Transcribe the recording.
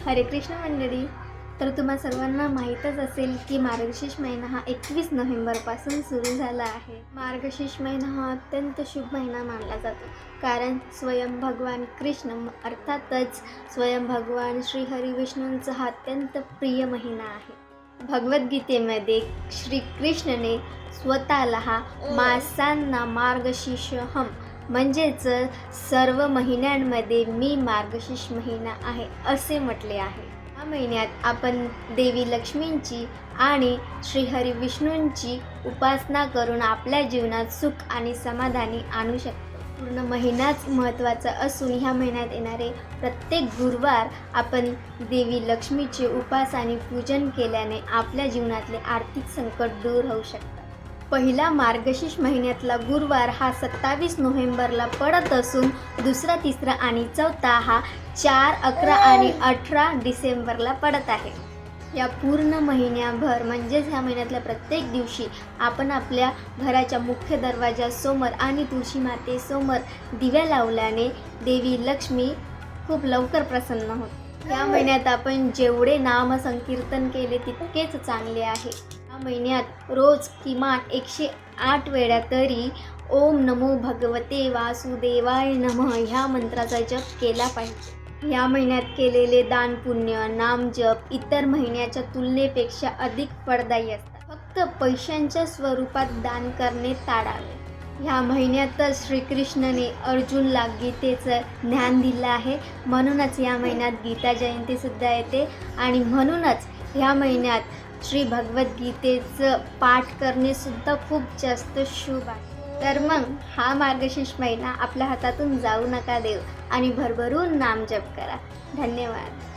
हरे कृष्ण मंडळी. तर तुम्हा सर्वांना माहीतच असेल की मार्गशीर्ष महिना हा 21 नोव्हेंबरपासून सुरू झाला आहे. मार्गशीर्ष महिना हा अत्यंत शुभ महिना मानला जातो, कारण स्वयं भगवान कृष्ण अर्थातच स्वयं भगवान श्री हरी विष्णूंचा हा अत्यंत प्रिय महिना आहे. भगवद्गीतेमध्ये श्रीकृष्णने स्वतःला हा मासांना मार्गशीर्षहम म्हणजेच सर्व महिन्यांमध्ये मी मार्गशीर्ष महिना आहे असे म्हटले आहे. या महिन्यात आपण देवी लक्ष्मींची आणि श्रीहरी विष्णूंची उपासना करून आपल्या जीवनात सुख आणि समाधानी आणू शकतो. पूर्ण महिनाच महत्त्वाचा असून ह्या महिन्यात येणारे प्रत्येक गुरुवार आपण देवी लक्ष्मीचे उपास आणि पूजन केल्याने आपल्या जीवनातले आर्थिक संकट दूर होऊ शकतात. पहिला मार्गशीर्ष महिन्यातला गुरुवार हा 27 नोव्हेंबरला पडत असून दुसरा, तिसरा आणि चौथा हा 4, 11 आणि 18 डिसेंबरला पडत आहे. या पूर्ण महिन्याभर म्हणजेच ह्या महिन्यातल्या प्रत्येक दिवशी आपण आपल्या घराच्या मुख्य दरवाजासमोर आणि तुळशी मातेसमोर दिव्या लावल्याने देवी लक्ष्मी खूप लवकर प्रसन्न होते. या महिन्यात आपण जेवढे नामसंकीर्तन केले तितकेच चांगले आहे. या महिन्यात रोज किमान 108 वेळा तरी ओम नमो भगवते वासुदेवाय नमः ह्या मंत्राचा जप केला पाहिजे. या महिन्यात केलेले दान पुण्य नामजप इतर महिन्याच्या तुलनेपेक्षा अधिक फळदायी असतात. फक्त पैशांच्या स्वरूपात दान करणे टाळावे. ह्या श्रीकृष्णने श्रीकृष्णाने अर्जुनला गीतेचं ज्ञान दिलं आहे, म्हणूनच या महिन्यात गीता जयंतीसुद्धा येते आणि म्हणूनच ह्या महिन्यात श्री भगवद्गीतेचं पाठ करणे सुद्धा खूप जास्त शुभ आहे. तर मग हा मार्गशीर्ष महिना आपल्या हातातून जाऊ नका देऊ आणि भरभरून नामजप करा. धन्यवाद.